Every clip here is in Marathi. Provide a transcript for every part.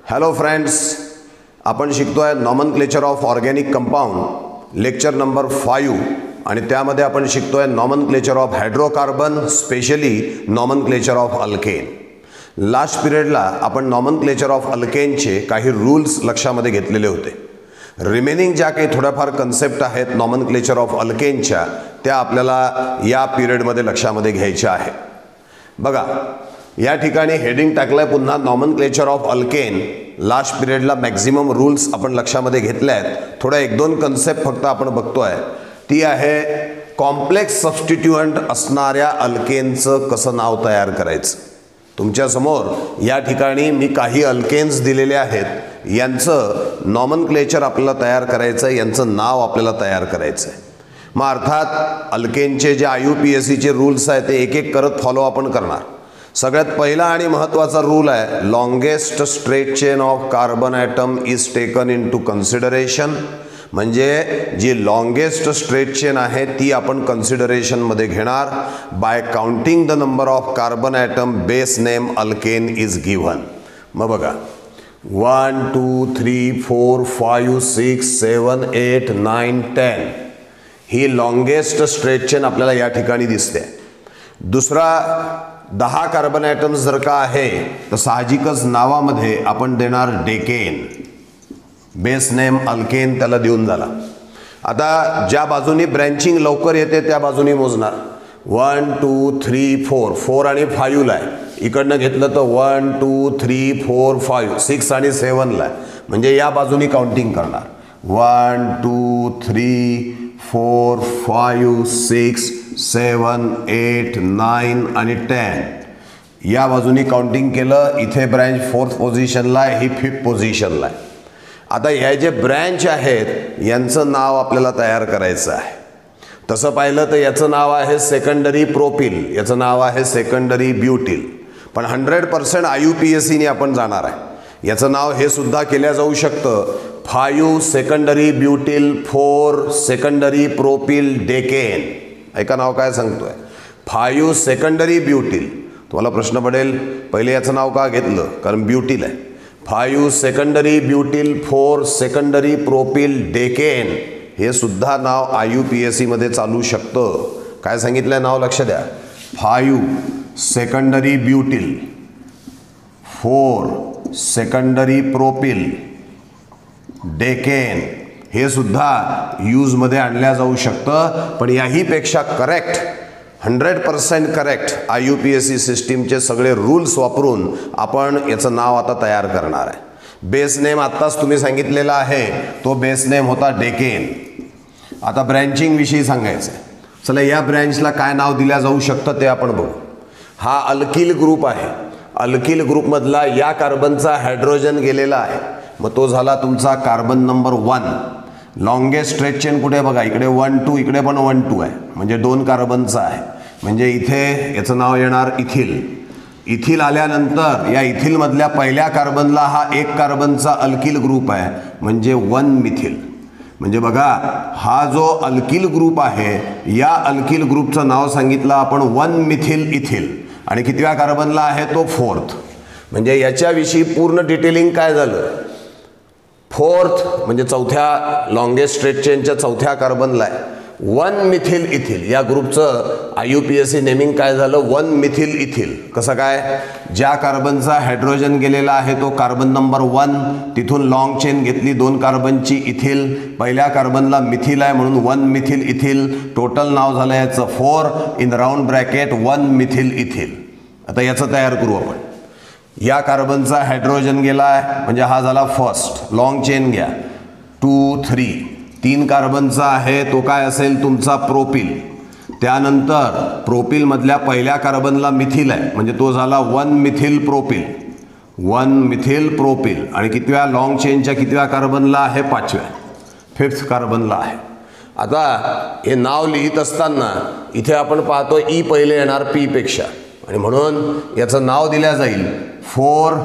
हॅलो फ्रेंड्स, आपण शिकतोय nomenclature of organic compound lecture number 5 आणि त्यामध्ये आपण शिकतोय nomenclature of hydrocarbon, specially nomenclature of alkane. Last पिरियडला आपण नॉमनक्लेचर ऑफ अल्केनचे काही रूल्स लक्षामध्ये घेतलेले होते. रिमेनिंग ज्या काही थोड्याफार कन्सेप्ट आहेत नॉमनक्लेचर ऑफ अल्केनच्या, त्या आपल्याला या पिरियडमध्ये लक्षामध्ये घ्यायच्या आहे. बघा, या ठिकाणी हेडिंग टाकलंय पुन्हा नॉमनक्लेचर ऑफ अल्केन. लास्ट पिरियडला मॅक्झिमम रूल्स आपण लक्षामध्ये घेतले आहेत. थोडा एक दोन कन्सेप्ट फक्त आपण बघतोय. ती आहे कॉम्प्लेक्स सबस्टिट्यूएंट असणाऱ्या अल्केनचं कसं नाव तयार करायचं. तुमच्यासमोर या ठिकाणी मी काही अल्केन्स दिलेले आहेत, यांचं नॉमनक्लेचर आपल्याला तयार करायचं आहे, यांचं नाव आपल्याला तयार करायचं आहे. मग अर्थात अल्केनचे जे IUPACचे रूल्स आहेत ते एक एक करत फॉलो आपण करणार. सगळ्यात पहिला आणि महत्त्वाचा रूल आहे, longest straight chain of carbon atom is taken into consideration. म्हणजे जी लॉंगेस्ट स्ट्रेट चेन आहे ती आपण कन्सिडरेशनमध्ये घेणार. By counting the number of carbon atom base name alkane is given. मग बघा, 1 2 3 4 5 6 7 8 9 10 ही लॉंगेस्ट स्ट्रेट चेन आपल्याला या ठिकाणी दिसते. दुसरा 10 कार्बन ॲटम्स जर का आहे तर साहजिकच नावामध्ये आपण देणार डेकेन. बेस नेम अल्केन त्याला देऊन झाला. आता ज्या बाजूनी ब्रँचिंग लवकर येते त्या बाजूनी मोजणार. 1 2 3 4 4 आणि 5 ला आहे. इकडनं घेतलं तर 1 2 3 4 5 6 आणि 7 ला आहे. म्हणजे या बाजूनी काउंटिंग करणार. 1 2 3 4 5 6 7 8 9 आणि 10 या बाजूनी काउंटिंग केलं. इथे ब्रँच 4th पोझिशनला आहे, ही 5th पोझिशनला आहे. आता ह्या जे ब्रँच आहेत यांचं नाव आपल्याला तयार करायचं आहे. तसं पाहिलं तर याचं नाव आहे सेकंडरी प्रोपिल, याचं नाव आहे सेकंडरी ब्युटिल. पण 100% IUPACने आपण जाणार आहे. याचं नाव हे सुद्धा केल्या जाऊ शकतं 5 सेकंडरी ब्युटिल 4 सेकंडरी प्रोपिल डेकेन. ऐका नाव काय सांगतोय, 5 सेकंडरी ब्युटिल. तुम्हाला प्रश्न पडेल पहिले याचं नाव का घेतलं, कारण ब्युटिल आहे. 5 सेकंडरी ब्युटिल 4 सेकंडरी प्रोपिल डेकेन हे सुद्धा नाव IUPACमध्ये चालू शकतं. काय सांगितलंय नाव लक्ष द्या, 5 सेकंडरी ब्युटिल 4 सेकंडरी प्रोपिल डेकेन हे सुद्धा यूजमध्ये आणल्या जाऊ शकतं. पण याहीपेक्षा करेक्ट 100% करेक्ट IUPAC सिस्टीमचे सगळे रूल्स वापरून आपण याचं नाव आता तयार करणार आहे. बेस नेम आत्ताच तुम्ही सांगितलेला आहे, तो बेस नेम होता डेकेन. आता ब्रँचिंग विषयी सांगायचं आहे. चला, या ब्रँचला काय नाव दिल्या जाऊ शकतं ते आपण बघू. हा अल्किल ग्रुप आहे. अल्किल ग्रुपमधला या कार्बनचा हायड्रोजन गेलेला आहे, मग तो झाला तुमचा carbon number 1. Longest stretch chain कुठे बघा, इकडे 1 2, इकडे पण 1 2 आहे, म्हणजे 2 कार्बनचा आहे. म्हणजे इथे याचं नाव येणार इथिल. इथिल आल्यानंतर या इथिलमधल्या पहिल्या कार्बनला हा 1 कार्बनचा अल्किल ग्रुप आहे, म्हणजे 1 मिथिल. म्हणजे बघा, हा जो अल्किल ग्रुप आहे या अल्किल ग्रुपचं नाव सांगितलं आपण 1 मिथिल इथिल. आणि कितव्या कार्बनला आहे तो 4th. म्हणजे याच्याविषयी पूर्ण डिटेलिंग काय झालं, 4th म्हणजे चौथ्या लॉंगेस्ट स्ट्रेट चेनच्या चौथ्या कार्बनला आहे 1 मिथिल इथिल. या ग्रुपचं IUPAC नेमिंग काय झालं, 1 मिथिल इथिल. कसं काय, ज्या कार्बनचा हायड्रोजन गेलेला आहे तो कार्बन नंबर 1, तिथून लॉंग चेन घेतली 2 कार्बनची इथिल, पहिल्या कार्बनला मिथिल आहे म्हणून 1 मिथिल इथिल. टोटल नाव झालं याचं 4 in round bracket 1 methyl ethyl. आता याचं तयार करू आपण. या कार्बनचा हायड्रोजन गेला आहे म्हणजे हा झाला फर्स्ट. लॉंग चेन घ्या 2 3 3 कार्बनचा आहे, तो काय असेल तुमचा प्रोपिल. त्यानंतर प्रोपिलमधल्या पहिल्या कार्बनला मिथिल आहे म्हणजे तो झाला 1 मिथिल प्रोपिल. 1 methyl propyl. आणि कितव्या लॉंग चेनच्या कितव्या कार्बनला आहे, 5व्या 5th कार्बनला आहे. आता हे नाव लिहित असताना इथे आपण पाहतो ई पहिले येणार P पेक्षा, आणि म्हणून याचं नाव दिल्या जाईल 4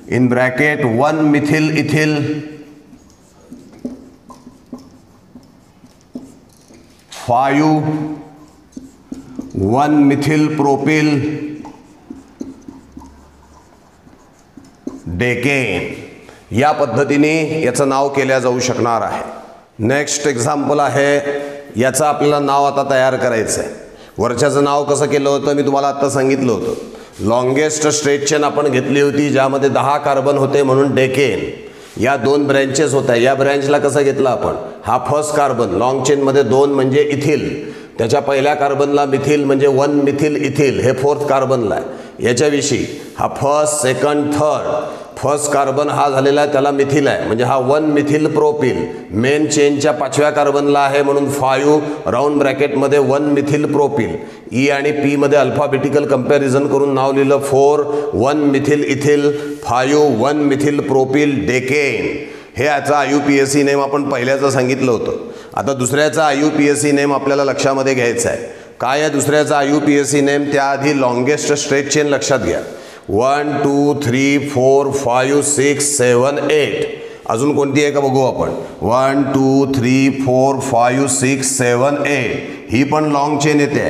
in bracket 1 methyl ethyl 5 1 methyl propyl decane. या पद्धतीने याचं नाव केल्या जाऊ शकणार आहे. नेक्स्ट एक्झाम्पल आहे, याचं आपल्याला नाव आता तयार करायचं आहे. वरच्याचं नाव कसं केलं होतं मी तुम्हाला आत्ता सांगितलं होतं. लॉंगेस्ट स्ट्रेट चेन आपण घेतली होती ज्यामध्ये 10 कार्बन होते म्हणून डेकेन. या 2 ब्रँचेस होत्या. या ब्रँचला कसं घेतलं आपण, हा फर्स्ट कार्बन, लॉंग चेनमध्ये 2 म्हणजे इथिल, त्याच्या पहिल्या कार्बनला मिथिल म्हणजे 1 मिथिल इथिल, हे 4th कार्बनला आहे. याच्याविषयी हा first, second, third. First carbon हा झालेला आहे त्याला मिथिल आहे म्हणजे हा 1 मिथिल प्रोपिल. मेन चेनच्या 5व्या कार्बनला आहे म्हणून 5 राऊंड ब्रॅकेटमध्ये 1 मिथिल प्रोपिल. ई आणि पी मध्ये अल्फाबेटिकल कंपॅरिझन करून नाव लिहिलं 4 1 methyl ethyl 5 1 methyl propyl decane. हे याचा IUPAC नेम आपण पहिल्याचं सांगितलं होतं. आता दुसऱ्याचा IUPAC नेम आपल्याला लक्षामध्ये घ्यायचा आहे. काय आहे दुसऱ्याचा IUPAC नेम, त्याआधी लॉंगेस्ट स्ट्रेट चेन लक्षात घ्या. 1 2 3 4 5 6 7 8. अजून कोणती आहे का बघू आपण. 1 2 3 4 5 6 7 8. ही पण लॉंग चेन येते.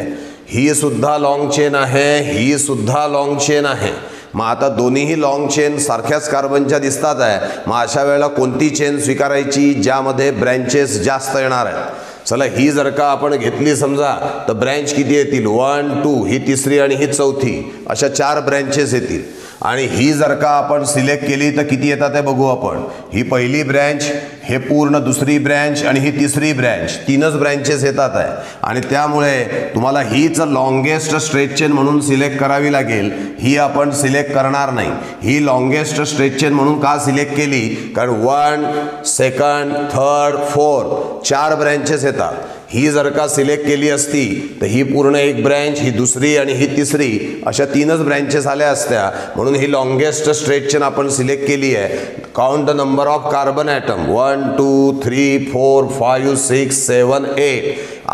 ही सुद्धा लॉंग चेन आहे, ही सुद्धा लॉंग चेन आहे. मग आता दोन्हीही लॉंग चेन सारख्याच कार्बनच्या दिसतात आहे. मग अशा वेळेला कोणती चेन स्वीकारायची ज्यामध्ये ब्रँचेस जास्त येणार आहेत. चला ही जर का आपण घेतली समजा तर ब्रँच किती येतील, 1 2, ही तिसरी आणि ही चौथी, अशा 4 ब्रँचेस येतील. आणि ही जर का आपण सिलेक्ट केली तर किती येतात ते बघू आपण. ही पहिली ब्रँच, हे पूर्ण दुसरी ब्रँच आणि ही तिसरी ब्रँच, 3च ब्रँचेस येतात आहे. आणि त्यामुळे तुम्हाला हीच लॉंगेस्ट स्ट्रेट चेन म्हणून सिलेक्ट करावी लागेल. ही आपण सिलेक्ट करणार नाही. ही लॉंगेस्ट स्ट्रेट चेन म्हणून का सिलेक्ट केली, कारण 1 सेकंड थर्ड 4 4 ब्रँचेस येतात. ही जर का सिलेक्ट केली असती तर ही पूर्ण एक ब्रँच, ही दुसरी आणि ही तिसरी, अशा 3च ब्रँचेस आल्या असत्या. म्हणून ही लॉंगेस्ट स्ट्रेट चेन आपण सिलेक्ट केली आहे. Count the number of carbon atom 1 2 3 4 5 6 7 8.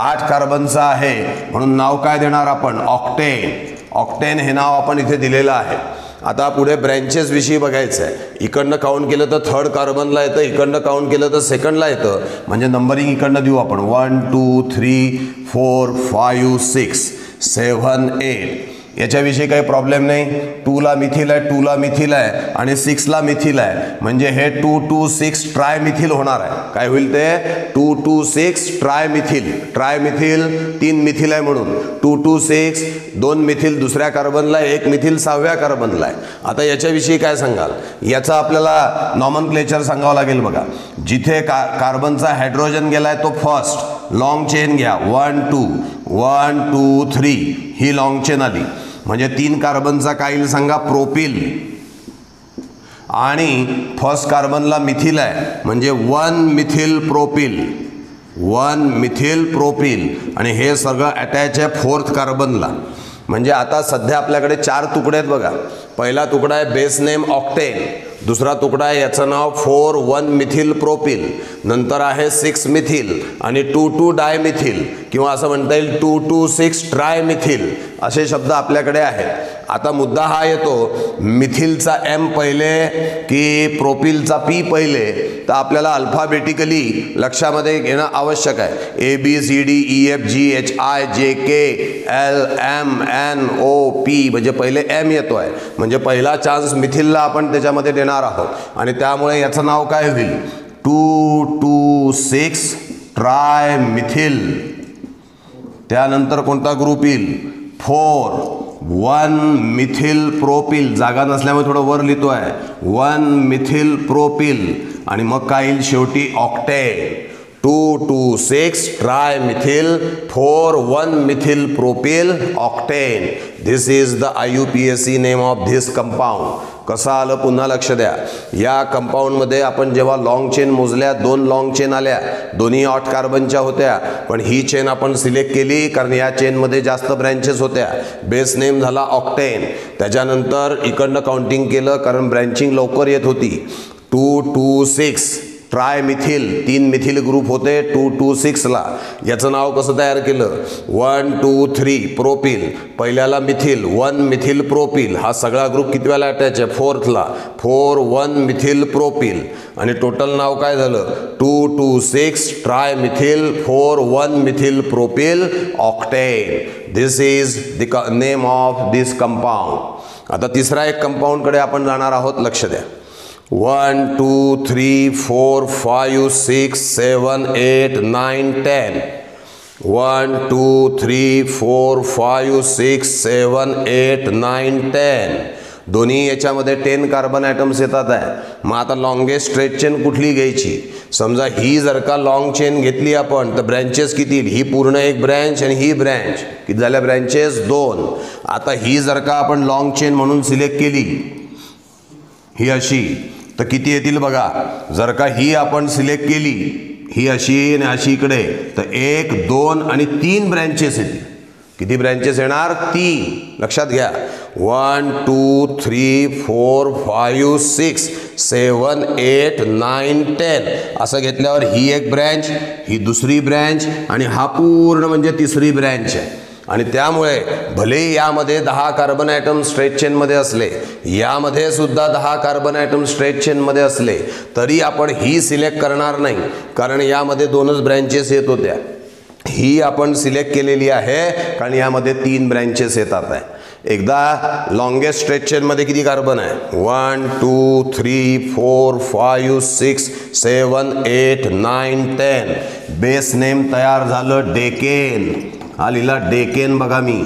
8 कार्बनचा आहे म्हणून नाव काय देणार आपण, ऑक्टेन. ऑक्टेन हे नाव आपण इथे दिलेलं आहे. आता पुढे ब्रँचेस विषयी बघायचं आहे. इकडनं काउंट केलं तर 3rd कार्बनला येतं, इकडनं काउंट केलं तर 2ndला येतं. म्हणजे नंबरिंग इकडनं देऊ आपण 1 2 3 4 5 6 7 8. याच्याविषयी काही प्रॉब्लेम नाही. 2ला मिथिल आहे, 2ला मिथिल आहे आणि 6ला मिथिल आहे. म्हणजे हे 2 2 6 ट्राय मिथिल होणार आहे. काय होईल ते 2 2 6 tri methyl. Try methyl 3 methyl आहे म्हणून 2 2 6 2 मिथिल दुसऱ्या कार्बनला, 1 मिथिल 6व्या कार्बनला आहे. आता याच्याविषयी काय सांगाल, याचा आपल्याला नॉमनक्लेचर सांगावं लागेल. बघा जिथे कार्बनचा हायड्रोजन गेलाय तो फर्स्ट लॉंग चेन घ्या. 1 2 1 2 3 ही लॉंग चेन आली. म्हणजे 3 कार्बनचा काय येईल सांगा, प्रोपिल. आणि फर्स्ट कार्बनला मिथिल आहे म्हणजे 1 मिथिल प्रोपिल. 1 methyl propyl. आणि हे सगळं अटॅच आहे 4th कार्बनला. म्हणजे आता सध्या आपल्याकडे 4 तुकडे आहेत बघा. पहिला तुकडा आहे बेस नेम ऑक्टेन, दुसरा तुकडा आहे याचं नाव 4 1 मिथिल प्रोपिल, नंतर आहे 6 मिथिल आणि 2 2 डायमिथिल, किंवा असं म्हणता येईल 2 2 6 ट्रायमिथिल, असे शब्द आपल्याकडे आहेत. आता मुद्दा हा येतो, मिथिलचा M पहिले की प्रोपिलचा P पहिले, तर आपल्याला अल्फाबेटिकली लक्षामध्ये घेणं आवश्यक आहे. ABCDEFGHIJKLMNOP म्हणजे पहिले M येतो आहे. म्हणजे पहिला चान्स मिथिलला आपण त्याच्यामध्ये देणार आहोत. आणि त्यामुळे याचं नाव काय होईल, 2 2 6 ट्राय मिथिल. त्यानंतर कोणता ग्रुप येईल, 4 1 मिथिल प्रोपिल. जागा नसल्यामुळे थोडं वर लिहितो आहे, 1 मिथिल प्रोपिल. आणि मग काय येईल शेवटी, octane. 2 2 6 tri methyl 4 1 methyl propyl octane. This is the IUPAC name of this compound. कसं आलं पुन्हा लक्ष द्या. या कंपाऊंडमध्ये आपण जेव्हा लॉंग चेन मोजल्या, 2 लॉंग चेन आल्या, दोन्ही 8 कार्बनच्या होत्या. पण ही चेन आपण सिलेक्ट केली कारण या चेनमध्ये जास्त ब्रँचेस होत्या. बेस नेम झाला ऑक्टेन. त्याच्यानंतर इकडनं काउंटिंग केलं कारण ब्रँचिंग लवकर येत होती. 2 2 6 ट्राय मिथिल, 3 मिथिल ग्रुप होते 2 2 6ला. याचं नाव कसं तयार केलं, 1 2 3 प्रोपिल. पहिल्याला मिथिल, 1 मिथिल प्रोपिल. हा सगळा ग्रुप कितव्याला अटॅच आहे, 4thला. 4 1 मिथिल प्रोपिल. आणि टोटल नाव काय झालं, 2 2 6 tri methyl 4 1 methyl propyl octane. This is the name of this compound. आता तिसरा एक कंपाऊंडकडे आपण जाणार आहोत, लक्ष द्या. 1 2 3 4 5 6 7 8 9 10 1 2 3 4 5 6 7 8 9 10 दोन्ही याच्यामध्ये 10 कार्बन ॲटम्स येतात आहे. मग आता लॉंगेस्ट स्ट्रेच चेन कुठली घ्यायची? समजा ही जर का लॉंग चेन घेतली आपण तर ब्रँचेस किती? ही पूर्ण एक ब्रँच आणि ही ब्रँच किती झाल्या ब्रँचेस? 2. आता ही जर का आपण लॉंग चेन म्हणून सिलेक्ट केली ही अशी तर किती येतील बघा. जर का ही आपण सिलेक्ट केली ही अशी आणि अशी इकडे तर 1 2 आणि 3 ब्रँचेस येतील. किती ब्रँचेस येणार? 3. लक्षात घ्या. 1 2 3 4 5 6 7 8 9 10 असं घेतल्यावर ही एक ब्रँच, ही दुसरी ब्रँच आणि हा पूर्ण म्हणजे तिसरी ब्रँच आहे. आणि त्यामुळे भले यामध्ये 10 कार्बन ॲटम स्ट्रेच चेनमध्ये असले, यामध्ये सुद्धा 10 कार्बन ॲटम स्ट्रेच चेनमध्ये असले तरी आपण ही सिलेक्ट करणार नाही, कारण यामध्ये 2च ब्रँचेस येत होत्या. ही आपण सिलेक्ट केलेली आहे कारण यामध्ये 3 ब्रँचेस येतात आहे. एकदा लॉंगेस्ट स्ट्रेच चेनमध्ये किती कार्बन आहे? 1 2 3 4 5 6 7 8 9 10. बेस नेम तयार झालं डेकेन. हा लिहिला डेकेन बघा मी.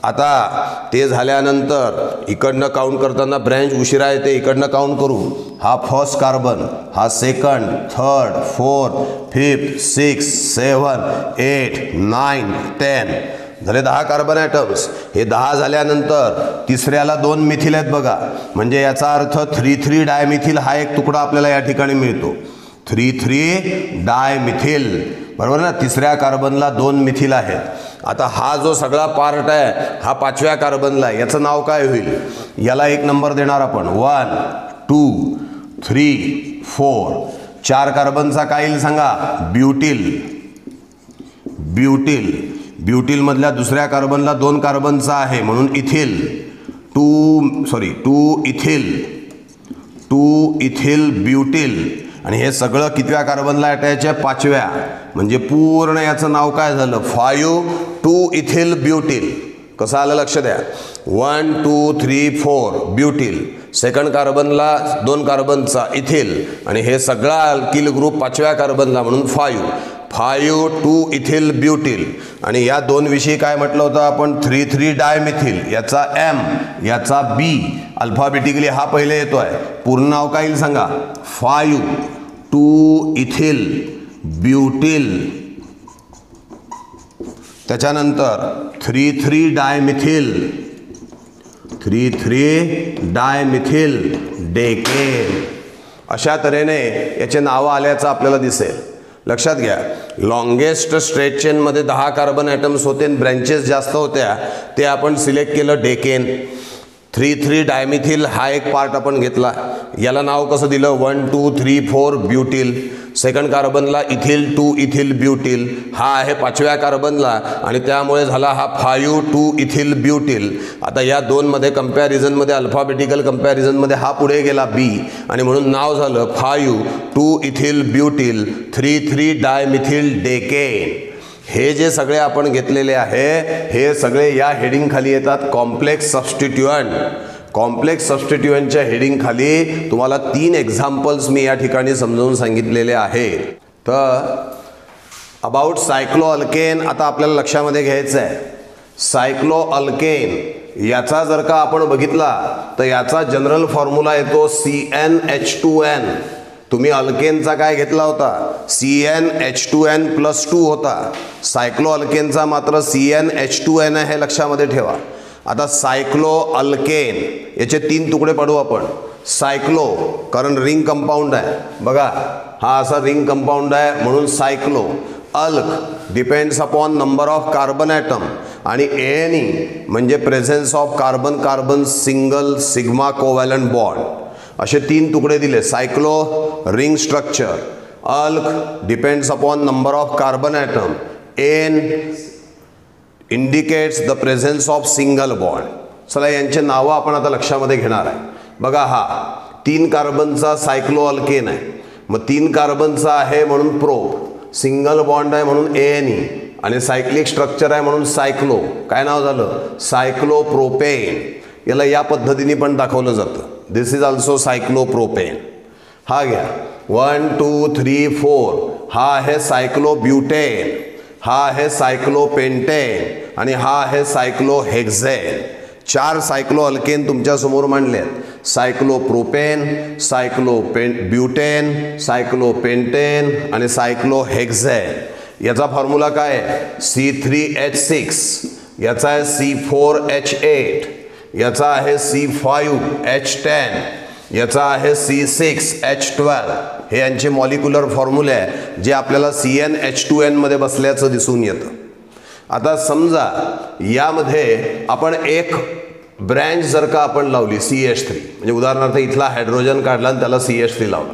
आता ते झाल्यानंतर इकडनं काउंट करताना ब्रँच उशिरा येते, इकडनं काउंट करू. हा फर्स्ट कार्बन, हा सेकंड, थर्ड, फोर्थ, फिफ्थ, 6 7 8 9 10 झाले 10 कार्बन ॲटम्स. हे 10 झाल्यानंतर तिसऱ्याला 2 मिथिल आहेत बघा. म्हणजे याचा अर्थ 3,3 डायमिथिल हा एक तुकडा आपल्याला या ठिकाणी मिळतो. 3,3 डायमिथिल बरोबर ना. तिसऱ्या कार्बनला 2 मिथिल आहेत. आता हा जो सगळा पार्ट आहे हा 5व्या कार्बनला, याचं नाव काय होईल? याला 1 नंबर देणार आपण. 1 2 3 4. 4 कार्बनचा काय येईल सांगा? ब्युटिल. ब्युटिल. ब्युटिल मधल्या दुसऱ्या कार्बनला 2 कार्बनचा आहे म्हणून इथिल. 2 इथिल ब्युटिल. आणि हे सगळं कितव्या कार्बनला अटॅच आहे? 5व्या. म्हणजे पूर्ण याचं नाव काय झालं? 5 इथिल ब्युटिल. कसं आलं लक्ष द्या. 1 2 3 4 ब्युटिल. सेकंड कार्बनला 2 कार्बनचा इथिल आणि हे सगळा अल्किल ग्रुप 5व्या कार्बनला म्हणून 5 इथिल ब्युटिल. आणि या 2 विषयी काय म्हटलं होतं आपण? 3,3 डायमिथिल. याचा M, याचा B. अल्फाबेटिकली हा पहिले येतोय. पूर्ण नाव काय येईल सांगा? 5 इथिल ब्युटिल. त्याच्यानंतर 3,3 डायमिथिल डेकेन. अशा तऱ्हेने याचे नावं आल्याचं आपल्याला दिसेल. लक्षात घ्या. लॉंगेस्ट स्ट्रेच चेनमध्ये 10 कार्बन ॲटम्स होते आणि ब्रँचेस जास्त होत्या, ते आपण सिलेक्ट केलं डेकेन. 3,3 डायमिथिल हा एक पार्ट आपण घेतला. याला नाव कसं दिलं? 1 2 3 4 ब्युटिल. सेकंड कार्बनला इथिल 2 इथिल ब्युटिल. हा आहे 5व्या कार्बनला आणि त्यामुळे झाला हा 5 इथिल ब्युटिल. आता या 2 मध्ये कंपॅरिझनमध्ये, अल्फाबेटिकल कंपॅरिझनमध्ये हा पुढे गेला B आणि म्हणून नाव झालं 5 इथिल ब्युटिल 3,3 डायमिथिल डेकेन. हे जे सगळे आपण घेतलेले आहे हे सगळे या हेडिंग खाली येतात, कॉम्प्लेक्स सबस्टिट्यूएंट. कॉम्प्लेक्स सबस्टिट्यूएंटच्या हेडिंग खाली तुम्हाला 3 एक्झाम्पल्स मी या ठिकाणी समजावून सांगितलेले आहेत. तर अबाउट सायक्लोअल्केन आता आपल्याला लक्षामध्ये घ्यायचं आहे. सायक्लोअल्केन याचा जर का आपण बघितला तर याचा जनरल फॉर्म्युला येतो CnH2n. तुम्ही अल्केनचा काय घेतला होता? CnH2n+2 होता. सायक्लो अल्केनचा मात्र CnH2n हे लक्षामध्ये ठेवा. आता सायक्लो अल्केन याचे 3 तुकडे पाडू आपण. सायक्लो कारण रिंग कंपाऊंड आहे बघा, हा असा रिंग कंपाऊंड आहे म्हणून cyclo. Alk depends upon number of carbon atom आणि ANE म्हणजे presence of carbon carbon single sigma covalent bond. असे 3 तुकडे दिले. Cyclo ring structure. Alk depends upon number of carbon atom. Ane indicates the presence of single bond. चला यांचे नावं आपण आता लक्षामध्ये घेणार आहे. बघा हा 3 कार्बनचा सायक्लो अल्केन आहे. मग 3 कार्बनचा आहे म्हणून प्रोप, सिंगल बॉन्ड आहे म्हणून ANE आणि सायक्लिक स्ट्रक्चर आहे म्हणून सायक्लो. काय नाव झालं? सायक्लोप्रोपेन. याला या पद्धतीने पण दाखवलं जातं. दिस इज ऑल्सो सायक्लोप्रोपेन. हा घ्या 1 2 3 4 हा आहे सायक्लोब्युटेन, हा आहे सायक्लोपेंटेन आणि हा आहे सायक्लोहेक्झेन. 4 सायक्लो अल्केन तुमच्या समोर मांडले आहेत. सायक्लोप्रोपेन, ब्युटेन, सायक्लोपेंटेन आणि सायक्लोहेक्झेन. याचा फॉर्म्युला काय आहे? C3H6, याचा आहे C4H8, याचा आहे C5H10, याचा आहे C6H12. हे यांचे मॉलिक्युलर फॉर्म्युले आहे जे आपल्याला CnH2n मध्ये बसल्याचं दिसून येतं. आता समजा यामध्ये आपण एक ब्रँच जर का आपण लावली CH3, म्हणजे उदाहरणार्थ इथला हायड्रोजन काढला आणि त्याला CH3 लावला,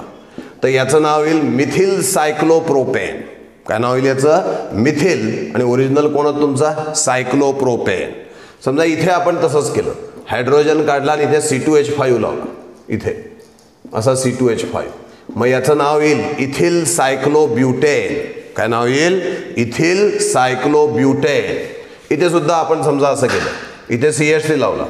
तर याचं नाव येईल मिथिल सायक्लोप्रोपेन. काय नाव येईल याचं? मिथिल. आणि ओरिजिनल कोण होतं तुमचा? सायक्लोप्रोपेन. समजा इथे आपण तसंच केलं, हायड्रोजन काढला आणि इथे C2H5 लावला, इथे असा C2H5, मग याचं नाव येईल इथिल सायक्लोब्युटेन. काय नाव येईल? Ethyl cyclobutane. इथे सुद्धा आपण समजा असं केलं, इथे CH3 लावला,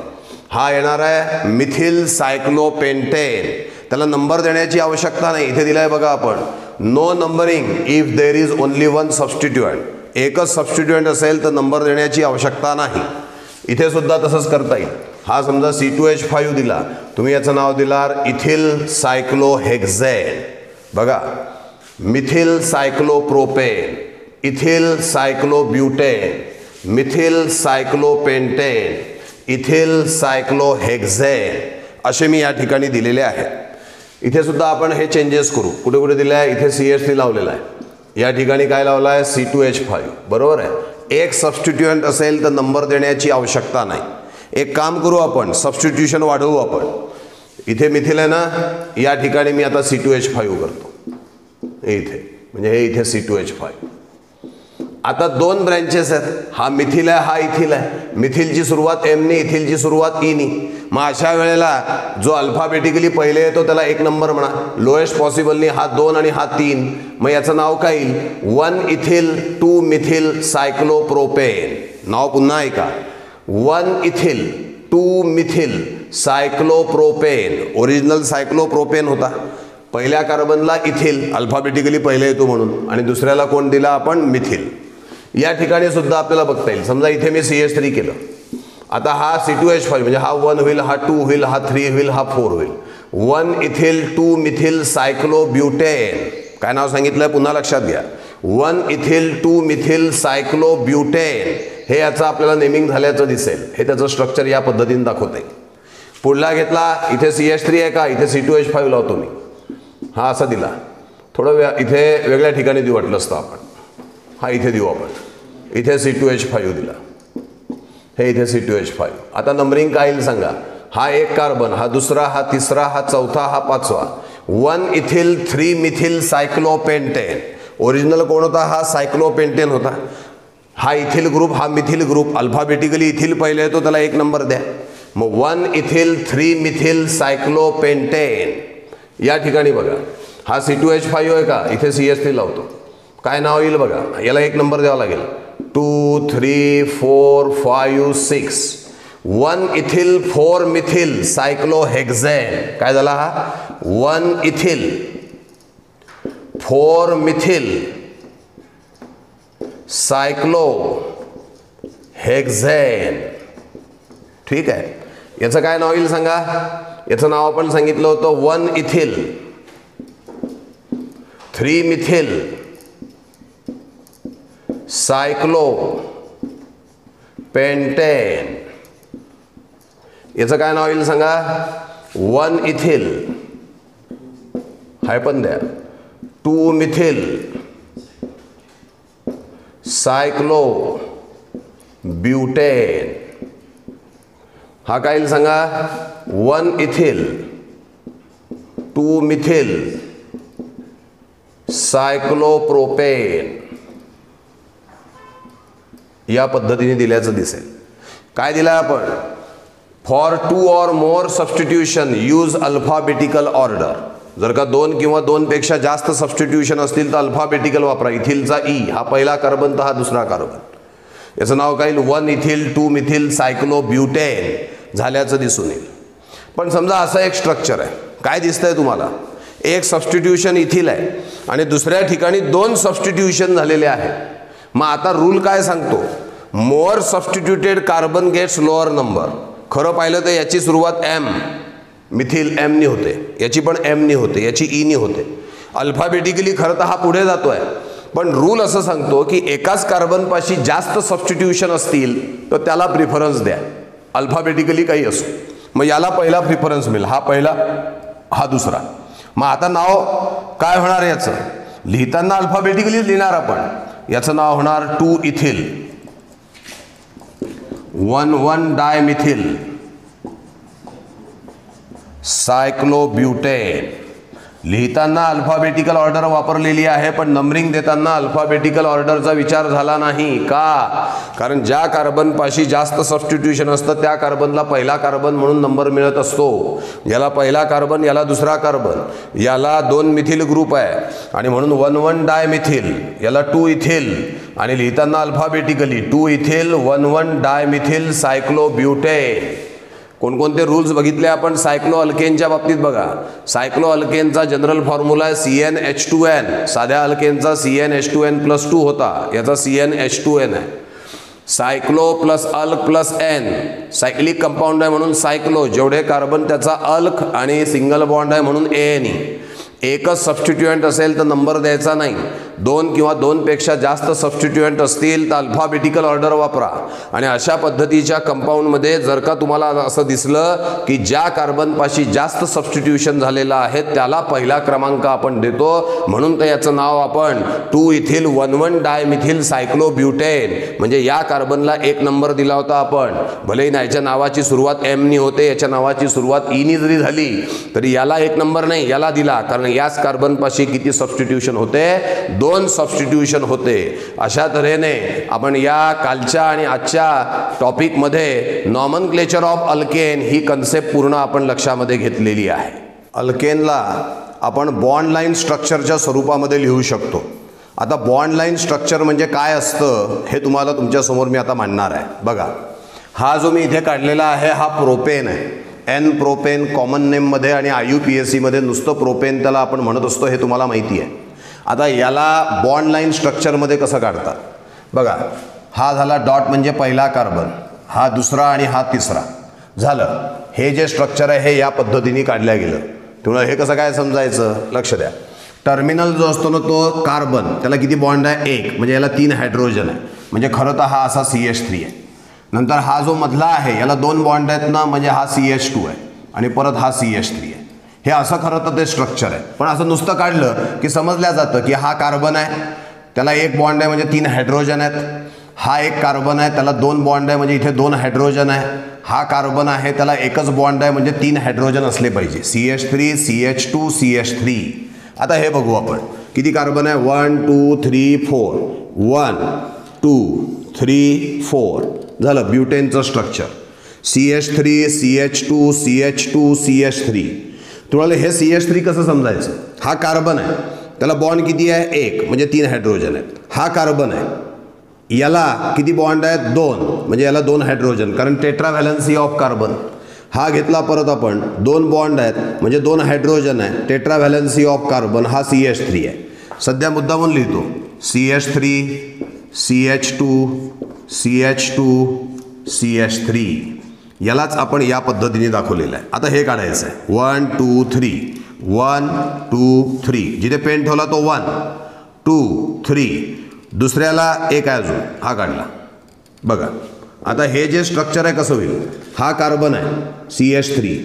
हा येणार आहे मिथिल सायक्लोपेंटेन. त्याला नंबर देण्याची आवश्यकता नाही. इथे दिलाय बघा आपण, no numbering if there is only one substituent. एकच सबस्टिट्युएंट असेल तर नंबर देण्याची आवश्यकता नाही. इथे सुद्धा तसंच करता येईल. हा समजा C2H5 दिला, तुम्ही याचं नाव दिलार इथिल सायक्लोहेक्झेन. बघा, methyl cyclopropane, ethyl cyclobutane, methyl cyclopentane, ethyl cyclohexane असे मी या ठिकाणी दिलेले आहेत. इथे सुद्धा आपण हे चेंजेस करू. कुठे कुठे दिले आहे? इथे CH3 लावलेला आहे, या ठिकाणी काय लावला आहे? C2H5. बरोबर आहे. एक सबस्टिट्युएंट असेल तर नंबर देण्याची आवश्यकता नाही. एक काम करू आपण, सबस्टिट्यूशन वाढवू आपण. इथे मिथिल आहे ना, या ठिकाणी मी आता C2H5 करतो इथे, म्हणजे हे इथे C2H5. आता 2 ब्रँचेस आहेत, हा मिथिल आहे, हा इथिल आहे. मिथिलची सुरुवात M नी, इथिलची सुरुवात E नी. मग अशा वेळेला जो अल्फाबेटिकली पहिले येतो त्याला 1 नंबर म्हणा. लोएस्ट पॉसिबलनी हा 2 आणि हा 3. मग याचं नाव काय येईल? 1 इथिल 2 मिथिल सायक्लोप्रोपेन. नाव पुन्हा ऐका, 1 ethyl 2 methyl cyclopropane. Original cyclopropane होता. पहिल्या कार्बनला इथिल अल्फाबेटिकली पहिले येतो म्हणून, आणि दुसऱ्याला कोण दिला आपण? मिथिल. या ठिकाणी सुद्धा आपल्याला बघता येईल. समजा इथे मी CH3 केलं, आता हा C2H5 म्हणजे हा 1 होईल, हा 2 होईल, हा 3 होईल, हा 4 होईल. 1 इथिल 2 मिथिल सायक्लोब्युटेन. काय नाव सांगितलंय पुन्हा लक्षात घ्या, 1 इथिल 2 मिथिल सायक्लोब्युटेन. हे याचं आपल्याला नेमिंग झाल्याचं दिसेल. हे त्याचं स्ट्रक्चर या पद्धतीने दाखवत आहे. पुढला घेतला, इथे CH3 आहे का, इथे C2H5 लावतो मी, हा असा दिला. थोडं इथे वेगळ्या ठिकाणी देऊ वाटलं असतं आपण, हा इथे देऊ आपण. इथे C2H5 दिला, हे इथे C2H5. आता नंबरिंग काय येईल सांगा? हा 1 कार्बन, हा दुसरा, हा तिसरा, हा चौथा, हा 5वा. 1 इथिल 3 मिथिल सायक्लोपेंटेन. ओरिजिनल कोण होता? हा सायक्लोपेंटेन होता. हा इथिल ग्रुप, हा मिथिल ग्रुप. अल्फाबेटिकली इथिल पहिले येतो त्याला 1 नंबर द्या. मग 1 इथिल 3 मिथिल सायक्लोपेंटेन. या ठिकाणी बघा, हा C2H5 आहे का, इथे CH3 लावतो. काय नाव येईल बघा, याला 1 नंबर द्यावा लागेल. 2 3 4 5 6. 1 इथिल 4 मिथिल सायक्लोहेक्झेन. काय झाला हा? 1 इथिल 4 मिथिल सायक्लोहेक्झेन. ठीक आहे. याचं काय नाव येईल सांगा? याचं नाव आपण सांगितलं होतं 1 इथिल 3 मिथिल सायक्लोपेंटेन. याचं काय नाव येईल सांगा? 1 इथिल, हाय पण द्या, 2 मिथिल सायक्लोब्युटेन. हा काय येईल सांगा? 1 इथिल 2 मिथिल सायक्लोप्रोपेन. या पद्धतीने दिल्याचं दिसेल. काय दिलं आपण? For 2 or more substitution use alphabetical order. जर का 2 किंवा 2 पेक्षा जास्त सबस्टिट्यूशन असतील तर अल्फाबेटिकल वापरा. इथिलचा E, हा पहिला कार्बन तर हा दुसरा कार्बन. याचं नाव काय येईल? 1 इथिल 2 मिथिल सायक्लोब्युटेन झाल्याचं दिसून येईल. पण समजा असं एक स्ट्रक्चर आहे, काय दिसतंय तुम्हाला? एक सबस्टिट्यूशन इथिल आहे आणि दुसऱ्या ठिकाणी 2 सबस्टिट्यूशन झालेले आहे. मग आता रूल काय सांगतो, more substituted carbon gets lower number. खरं पाहिलं तर याची सुरुवात एम मिथिल एम नी होते, याची पण एम नी होते, याची ई नी होते. अल्फाबेटिकली खरं तर हा पुढे जातोय, पण रूल असं सांगतो की एकाच कार्बनपाशी जास्त सबस्टिट्यूशन असतील तर त्याला प्रिफरन्स द्या, अल्फाबेटिकली काही असो. मग याला पहिला प्रिफरन्स मिळेल, हा पहिला हा दुसरा. मग आता नाव काय होणार याचं, लिहिताना अल्फाबेटिकली लिहिणार आपण. याचं नाव होणार 2 इथिल 1,1 डायमिथिल सायक्लोब्युटेन. लिहिताना अल्फाबेटिकल ऑर्डर वापरलेली आहे, पण नंबरिंग देताना अल्फाबेटिकल ऑर्डरचा विचार झाला नाही. का? कारण ज्या कार्बनपाशी जास्त सबस्टिट्यूशन असतं त्या कार्बनला पहिला कार्बन म्हणून नंबर मिळत असतो. याला पहिला कार्बन, याला दुसरा कार्बन, याला 2 मिथिल ग्रुप आहे आणि म्हणून 1,1 डायमिथिल, याला 2 इथिल. आणि लिहिताना अल्फाबेटिकली 2 इथिल 1,1 डायमिथिल सायक्लोब्युटेन. कोणकोणते रूल्स बघितले आपण सायक्लो अल्केनच्या बाबतीत बघा. सायक्लो अल्केनचा जनरल फॉर्म्युला आहे CnH2n. साध्या अल्केनचा CnH2n+2 होता, याचा CnH2n आहे. Cyclo plus alk plus ane, cyclic compound आहे म्हणून सायक्लो. जेवढे कार्बन त्याचा अल्क आणि सिंगल बॉन्ड आहे म्हणून ANE. एकच सबस्टिट्युएंट असेल तर नंबर द्यायचा नाही. 2 किंवा 2 पेक्षा जास्त सबस्टिट्युएंट असतील तर अल्फाबेटिकल ऑर्डर वापरा. आणि अशा पद्धतीच्या कंपाऊंडमध्ये जर का तुम्हाला असं दिसलं की ज्या कार्बनपाशी जास्त सबस्टिट्यूशन झालेलं आहे त्याला पहिला क्रमांक आपण देतो, म्हणून तर याचं नाव आपण 2 इथिल 1,1 डायमिथिल सायक्लोब्युटेन. म्हणजे या कार्बनला 1 नंबर दिला होता आपण. भलेही ना याच्या नावाची सुरुवात एम नी होते, याच्या नावाची सुरुवात ई नी जरी झाली तरी याला 1 नंबर नाही, याला दिला. कारण याच कार्बनपाशी किती सबस्टिट्यूशन होते, 2 सबस्टिट्यूशन होते. अशा तऱ्हेने आपण या कालच्या आणि आजच्या टॉपिकमध्ये नॉमनक्लेचर ऑफ अल्केन ही कन्सेप्ट पूर्ण आपण लक्षामध्ये घेतलेली आहे. अल्केनला आपण बॉन्ड लाईन स्ट्रक्चरच्या स्वरूपामध्ये लिहू शकतो. आता बॉन्ड लाईन स्ट्रक्चर म्हणजे काय असतं हे तुम्हाला तुमच्यासमोर मी आता मांडणार आहे. बघा, हा जो मी इथे काढलेला आहे हा प्रोपेन आहे. एन प्रोपेन कॉमन नेममध्ये आणि IUPACमध्ये नुसतं प्रोपेन त्याला आपण म्हणत असतो, हे तुम्हाला माहिती आहे. आता याला बॉन्ड लाईन स्ट्रक्चरमध्ये कसं काढतात बघा. हा झाला डॉट म्हणजे पहिला कार्बन, हा दुसरा आणि हा तिसरा झालं. हे जे स्ट्रक्चर आहे हे या पद्धतीने काढल्या गेलं. तुम्हाला हे कसं काय समजायचं, लक्ष द्या. टर्मिनल जो असतो ना तो कार्बन, त्याला किती बॉन्ड आहे, 1. म्हणजे याला 3 हायड्रोजन आहे, म्हणजे खरं तर हा असा CH3 आहे. नंतर हा जो मधला आहे याला 2 बॉन्ड आहेत ना, म्हणजे हा CH2 आहे आणि परत हा CH3 आहे. हे असं खरं तर ते स्ट्रक्चर आहे. पण असं नुसतं काढलं की समजल्या जातं की हा कार्बन आहे, त्याला 1 बॉन्ड आहे म्हणजे 3 हायड्रोजन आहेत. हा एक कार्बन आहे, त्याला 2 बॉन्ड आहे म्हणजे इथे 2 हायड्रोजन आहे. हा कार्बन आहे, त्याला एकच बॉन्ड आहे म्हणजे 3 हायड्रोजन असले पाहिजे. CH3 CH2 CH3. आता हे बघू आपण किती कार्बन आहे. 1 2 3 4 1 2 3 4 झालं ब्युटेनचं structure. CH3 CH2 CH2 CH3. तुम्हाला हे CH3 कसं समजायचं, हा कार्बन आहे, त्याला बॉन्ड किती आहे, 1 म्हणजे 3 हायड्रोजन आहेत. हा कार्बन आहे, याला किती बॉन्ड आहेत, 2 म्हणजे याला 2 हायड्रोजन, कारण टेट्राव्हॅलन्सी ऑफ कार्बन. हा घेतला परत आपण, 2 बॉन्ड आहेत म्हणजे 2 हायड्रोजन आहे, टेट्राव्हॅलन्सी ऑफ कार्बन, हा CH3 आहे. सध्या मुद्दामून लिहितो CH3 CH2 CH2 CH3. यालाच आपण या पद्धतीने दाखवलेलं आहे. आता हे काढायचं आहे 1 2 3 1 2 3. जिथे पेन ठेवला तो 1 2 3. दुसऱ्याला 1 आहे अजून, हा काढला. बघा आता हे जे स्ट्रक्चर आहे कसं होईल. हा कार्बन आहे CH3,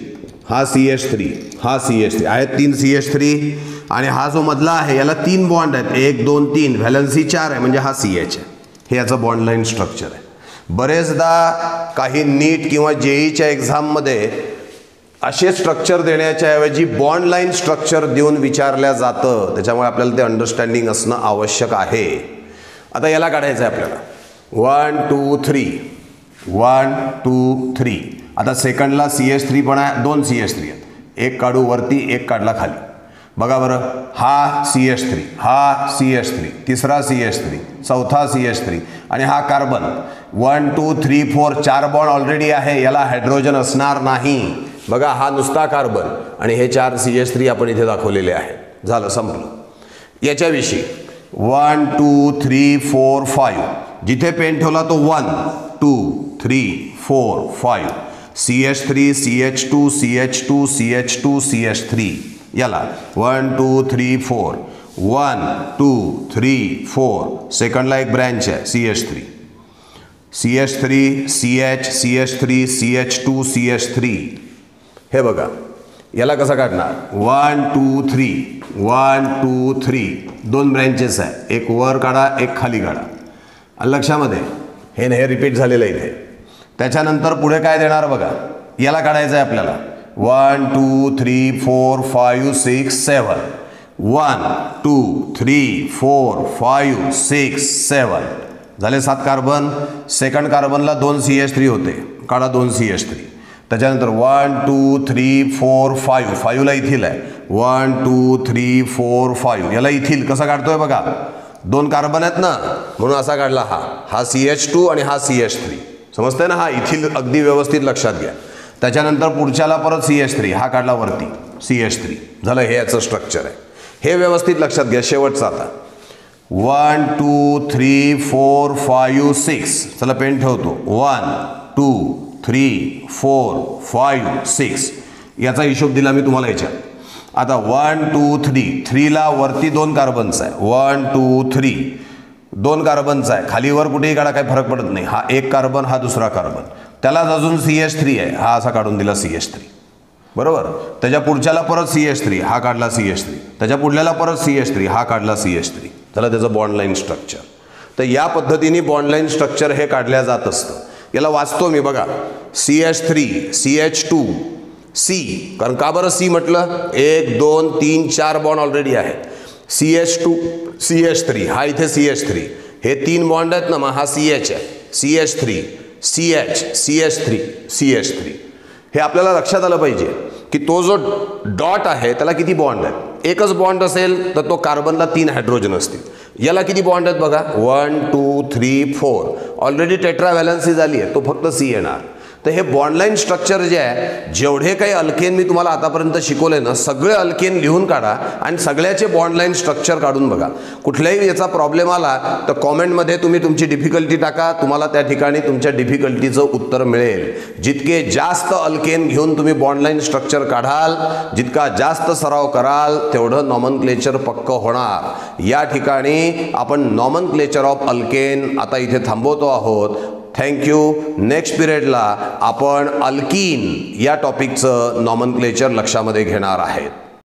हा CH3, हा CH3 आहेत 3 CH3. आणि हा जो मधला आहे याला 3 बॉन्ड आहेत, 1 2 3, व्हॅलन्सी 4 आहे म्हणजे हा CH आहे. हे याचं बॉन्ड लाईन स्ट्रक्चर आहे. बरेचदा काही नीट किंवा JEEच्या एक्झाममध्ये असे स्ट्रक्चर देण्याच्या ऐवजी बॉन्ड लाईन स्ट्रक्चर देऊन विचारल्या जातं. त्याच्यामुळे आपल्याला ते अंडरस्टँडिंग असणं आवश्यक आहे. आता याला काढायचं आहे आपल्याला 1 2 3 1 2 3. आता सेकंडला CH3 पण आहे, 2 CH3 आहेत. 1 काढू वरती, 1 काढला खाली. बघा बरं, हा CH3, हा CH3, तिसरा CH3, चौथा CH3 आणि हा कार्बन 1 2 3 4 4 बॉन्ड ऑलरेडी आहे. याला हायड्रोजन असणार नाही. बघा हा नुसता कार्बन आणि हे 4 CH3 आपण इथे दाखवलेले आहेत. झालं, संपलं. याच्याविषयी 1 2 3 4 5 जिथे पेन ठेवला तो 1 2 3 4 5 CH3 CH2 CH2 CH2 CH3 याला 1 2 3 4 1 2 3 4 सेकंडला एक ब्रँच आहे CH3 CH3 CH CH3 CH2 CH3. हे बघा याला कसं काढणार 1 2 3 1 2 3 2 ब्रँचेस आहे, एक वर काढा एक खाली काढा. लक्षामध्ये हे रिपीट झालेलं आहे इथे. त्याच्यानंतर पुढे काय देणार बघा, याला काढायचं आहे आपल्याला 1 2 3 4 5 6 7 1 2 3 4 5 6 7 झाले 7 कार्बन. सेकंड कार्बनला 2 CH3 होते, काढा 2 CH3. त्याच्यानंतर 1 2 3 4 5 5ला इथिल आहे 1 2 3 4 5 याला इथिल कसं काढतोय बघा, 2 कार्बन आहेत ना म्हणून असा काढला. हा CH2 आणि हा CH3 समजतंय ना. हा इथिल अगदी व्यवस्थित लक्षात घ्या. त्याच्यानंतर पुढच्याला परत CH3 हा काढला वरती CH3 झालं. हे याचं स्ट्रक्चर आहे, हे व्यवस्थित लक्षात घ्या. शेवटचा आता 1 2 3 4 5 6 चला पेन ठेवतो 1 2 3 4 5 6 याचा हिशोब दिला मी तुम्हाला याच्यात. आता 1 2 3 3ला वरती 2 कार्बनचा आहे 1 2 3 2 कार्बनचा आहे, खाली वर कुठेही काढा काही फरक पडत नाही. हा एक कार्बन हा दुसरा कार्बन, त्यालाच अजून CH3 आहे, हा असा काढून दिला CH3 बरोबर. त्याच्या पुढच्याला परत CH3 हा काढला CH3, त्याच्या पुढल्याला परत CH3 हा काढला CH3 त्याला त्याचं बॉन्ड लाईन स्ट्रक्चर. तर या पद्धतीने बॉन्ड लाईन स्ट्रक्चर हे काढल्या जात असतं. याला वाचतो मी बघा CH3 CH2 C, कारण का बरं C म्हटलं, 1 2 3 4 बॉन्ड ऑलरेडी आहेत. CH2 CH3 हा इथे CH3 हे 3 बॉन्ड आहेत ना, मग हा CH आहे CH3 CH CH3 CH3. हे आपल्याला लक्षात आलं पाहिजे की तो जो डॉट आहे त्याला किती बॉन्ड आहेत. एकच बॉन्ड असेल तर तो कार्बनला 3 हायड्रोजन असतील. याला किती बॉन्ड आहेत बघा 1 2 3 4 ऑलरेडी टेट्रा व्हॅलन्सी झाली आहे, तो फक्त C येणार. तर हे बॉन्ड लाईन स्ट्रक्चर जे आहे, जेवढे काही अल्केन मी तुम्हाला आतापर्यंत शिकवले ना, सगळे अल्केन लिहून काढा आणि सगळ्याचे बॉन्ड लाईन स्ट्रक्चर काढून बघा. कुठल्याही याचा प्रॉब्लेम आला तर कॉमेंटमध्ये तुम्ही तुमची डिफिकल्टी टाका, तुम्हाला त्या ठिकाणी तुमच्या डिफिकल्टीचं उत्तर मिळेल. जितके जास्त अल्केन घेऊन तुम्ही बॉन्ड लाईन स्ट्रक्चर काढाल, जितका जास्त सराव कराल तेवढं नॉमनक्लेचर पक्क होणार. या ठिकाणी आपण नॉमनक्लेचर ऑफ अल्केन आता इथे थांबवतो आहोत. थँक्यू. नेक्स्ट पिरियडला आपण अल्कीन या टॉपिकचं नॉमनक्लेचर लक्षामध्ये घेणार आहेत.